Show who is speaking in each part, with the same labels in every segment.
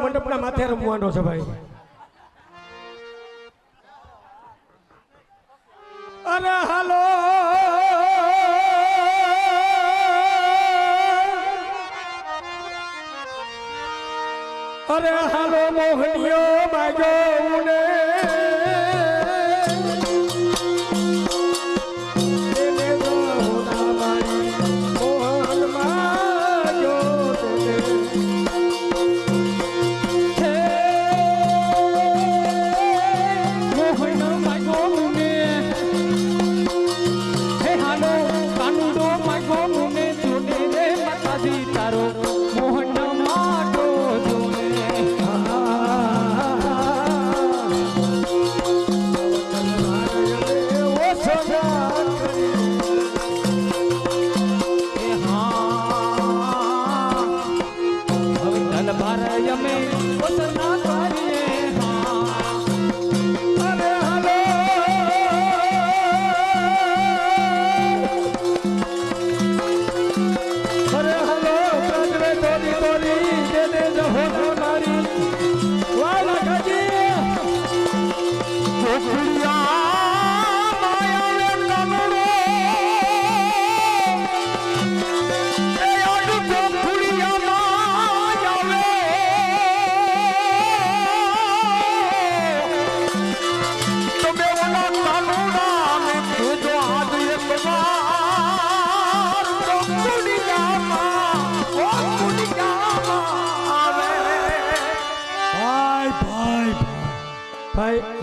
Speaker 1: મંડપના માથે રમવાનો છે ભાઈ. અરે હાલો અરે હાલો મોહનિયો બાજો ઉને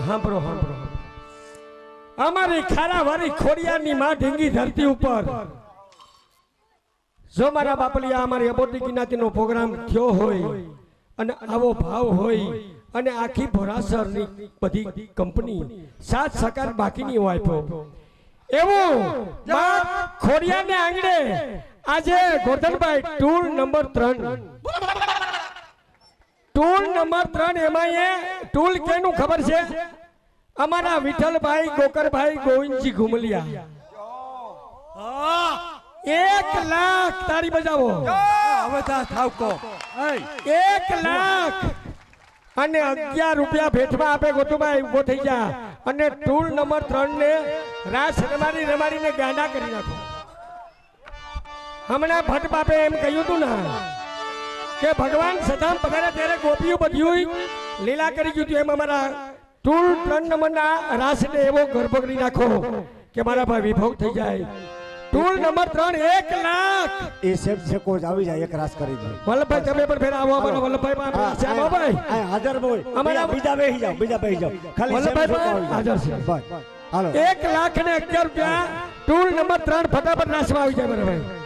Speaker 1: સાંભળો સાંભળો. અમારી ખારાવાળી ખોડિયારની માં ઢીંગી ધરતી ઉપર જો મારા બાપલિયા અમારી અબોટી જ્ઞાતિનો પ્રોગ્રામ થયો હોય અને આવો ભાવ હોય અને આખી ભોરાસરની બધી કંપની સાત સકાર બાકીની હોય એવું ખોડિયાને આંગણે આજે Gordhanbhai tour number 3 tool number 3 એમાં એ ટૂલ કેનું ખબર છે? અમારા વિઠ્ઠલભાઈ ગોકરભાઈ ગોવિંદજી ઘુમલિયા 1 લાખ તારી બજાવો
Speaker 2: હવે થાવકો
Speaker 1: 1 લાખ અને 11 રૂપિયા ભેટમાં આપે ગોતુભાઈ ઉભો થઈ જા અને ટૂલ નંબર 3 ને રાસ રમાડીને ગાંડા કરી નાખો. હમણાં ભટ્ટ બાપે એમ કહ્યું હતું ને કે ભગવાન સદામ પધારે ત્યારે ગોપીઓ બધું લીલા કરી ગયું. એમ અમારા ટૂલ 3 નંબરના રાસને એવો ગર્ભ કરી નાખો કે મારા ભાઈ વિભવ થઈ જાય. ટૂલ નંબર 3 1 લાખ
Speaker 2: એ સેમ છે કોઈ આવી જાય એક રાસ કરી દે.
Speaker 1: વલ્લભભાઈ તમે પણ ફેર આવો અમારા વલ્લભભાઈ શ્યામા ભાઈ
Speaker 2: આ હાજર બોય અમારા બીજા બેહી જાવ ખાલી
Speaker 1: વલ્લભભાઈ હાજર છે
Speaker 2: ભાઈ. હાલો
Speaker 1: 1 લાખ ને 11 રૂપિયા ટૂલ નંબર 3 ફટાફટ રાસમાં આવી જાય મારા ભાઈ.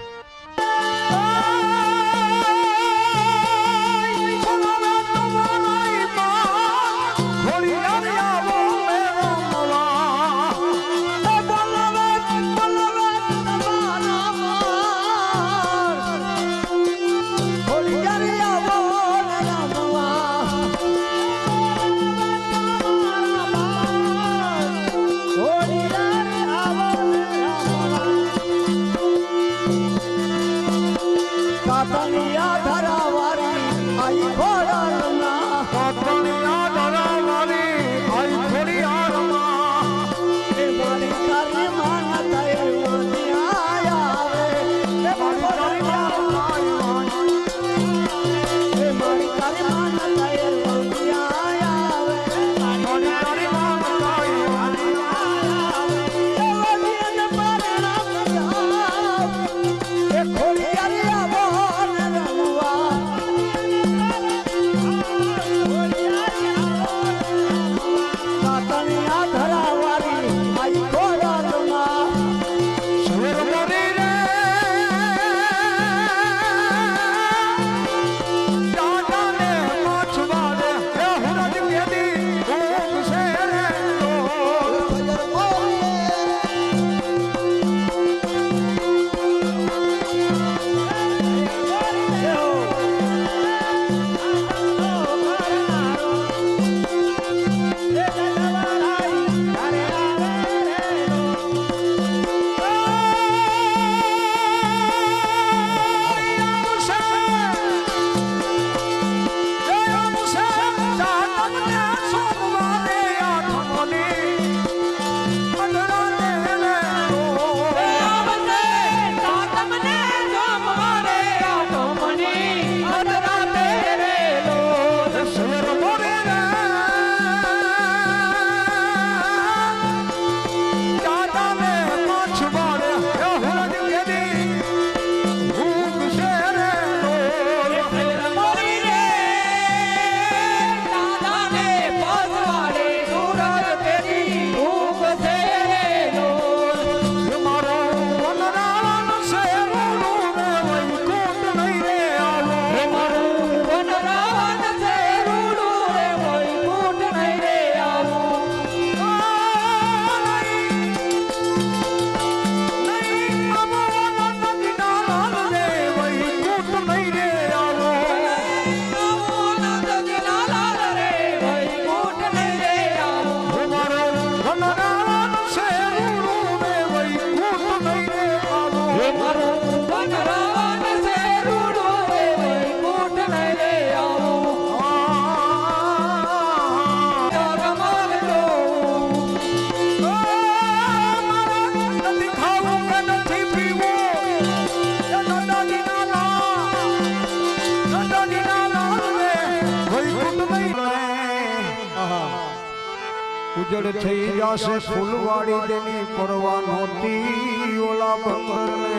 Speaker 3: ઉજળ થઈ જાશે ફૂલવાડી તેની પરવા નહોતી ઓલા બંગરને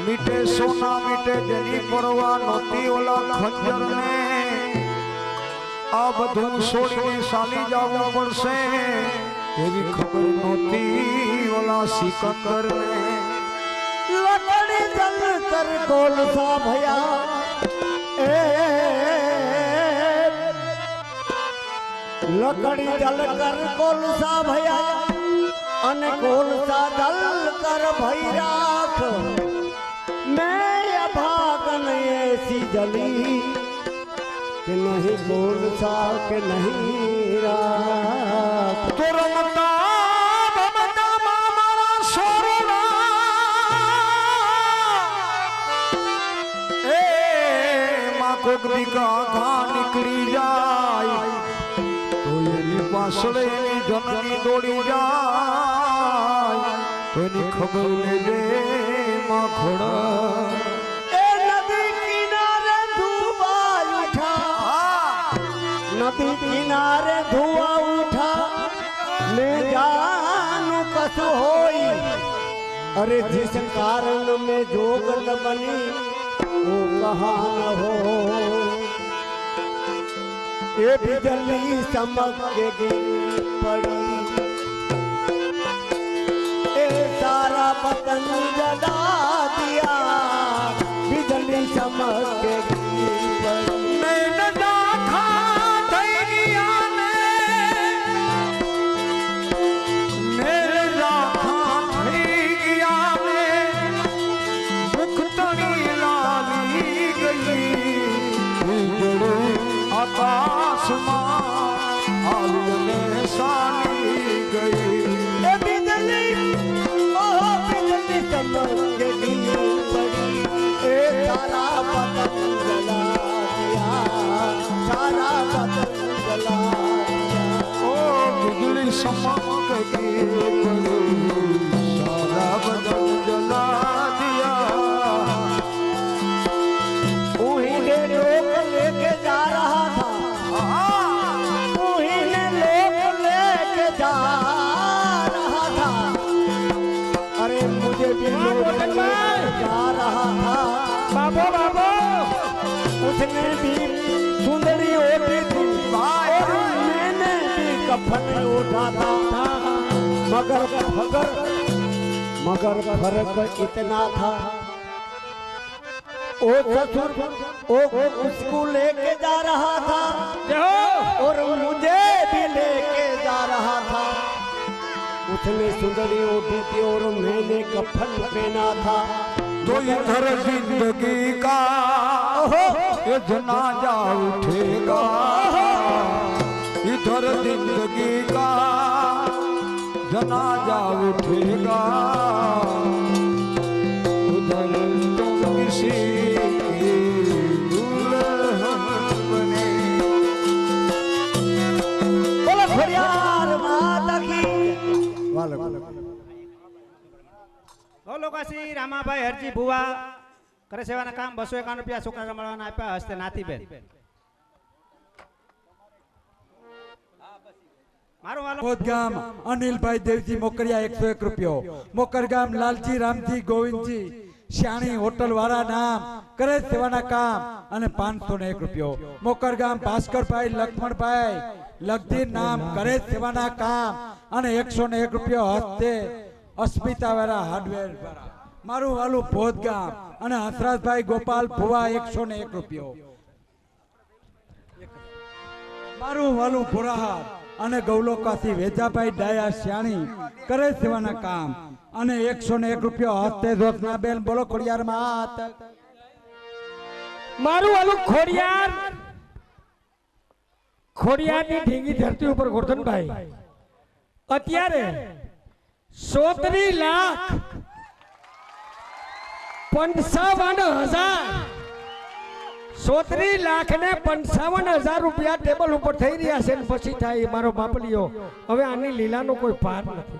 Speaker 3: મીઠે સોના મીઠે જેની પરવા નહોતી ઓલા ખંજરને આ બધું છોડીને ચાલી જવું પડશે એવી ખબર નહોતી ઓલા સિકંદરને
Speaker 2: લકડી જલ કર કોલસા ભયા લકડી જલ કર કોલસા ભયા અને કોલસા જલ કર ભઈ રાખ मैं अभागन ऐसी जली कि नहीं कोलसा के नहीं राख
Speaker 3: તો રમતા ભમતા મારા સોરડા એ માં કોક દીકા ઘા નીકળી જાય તો એની પાછળ એની જનની દોડી જાય તો એની ખબર લેજે માં ઘોડા
Speaker 2: ए नदी किनारे धुआं उठा नदी किनारे धुआं उठा मैं जानू कस होई अरे जिस कारण में जोग न बनी वो कहाँ न हो ये बिजली चमक के गिर पड़ी ए सारा पतन जला दिया बिजली चमक के गिर पड़ी
Speaker 3: નૈન દાખા થઈ ગયા ને નૈન દાખા થઈ ગયા ને મુખ તણી લાલી ગઈ ઉજળું આકાશમાં આવીને સાલી ગઈ
Speaker 2: ए बिजली चमक के गिर पड़ी ए सारा पतन जला दिया सारा पतन जला दिया
Speaker 3: ઓ बिजली चमक गई सारा बदन जला दिया
Speaker 2: उन्हीं ने लोग लेके जा रहा था उन्हीं ने लोग लेके जा रहा था अरे मुझे भी लोग लेके जा रहा था
Speaker 1: બાબો બાબો
Speaker 2: उसने भी सुंदरी ओढ़ी थी और मैंने भी कफन ओढ़ा था मगर फर्क इतना था ओ ससुर ओ उसको लेके जा रहा था और मुझे भी लेके जा रहा था उसने सुंदरी ओढ़ी थी और मैंने कफन पहना था
Speaker 3: तो इधर जिंदगी का ये जनाजा उठेगा इधर जिंदगी का जनाजा उठेगा उधर तुम किसी की दुल्हन बने
Speaker 2: बोलो खड़ियार माता की
Speaker 4: બોલો કાશી રામાભાઈ હરજી ભુવા કરે સેવાના કામ 251 રૂપિયા છોકરા રમાડવાના આપ્યા હસ્તે નાતીબેન મારું વાલો
Speaker 5: મોદગામ અનિલભાઈ દેવજી મોકરિયા 101 રૂપિયો મોકરગામ લાલજી રામજી ગોવિંદજી શ્યાણી હોટલ વાળા નામ કરે સેવાના કામ અને 501 રૂપિયો મોકરગામ ભાસ્કરભાઈ લક્ષ્મણભાઈ લગધી નામ કરે સેવાના કામ અને 101 રૂપિયો હસ્તે અસ્મિતા વાળા હાર્ડવેર વાળા મારું વાલું ભોદગામ અને હસરાજભાઈ ગોપાલ ભુવા 101 રૂપિયો મારું વાલું ભોરાહાર અને ગૌલોકાથી વેજાભાઈ ડાયા શ્યાણી કરે સેવાના કામ અને 101 રૂપિયો હસ્તે જોશનાબેન બોલો ખોડિયાર માત
Speaker 1: મારું આલું ખોડિયારની ઢીંગી ધરતી ઉપર ગોરધનભાઈ અત્યારે 37,55,000 રૂપિયા ટેબલ ઉપર થઈ રહ્યા છે ને પછી થાય મારો બાપલીઓ હવે આની લીલાનો કોઈ પાર નથી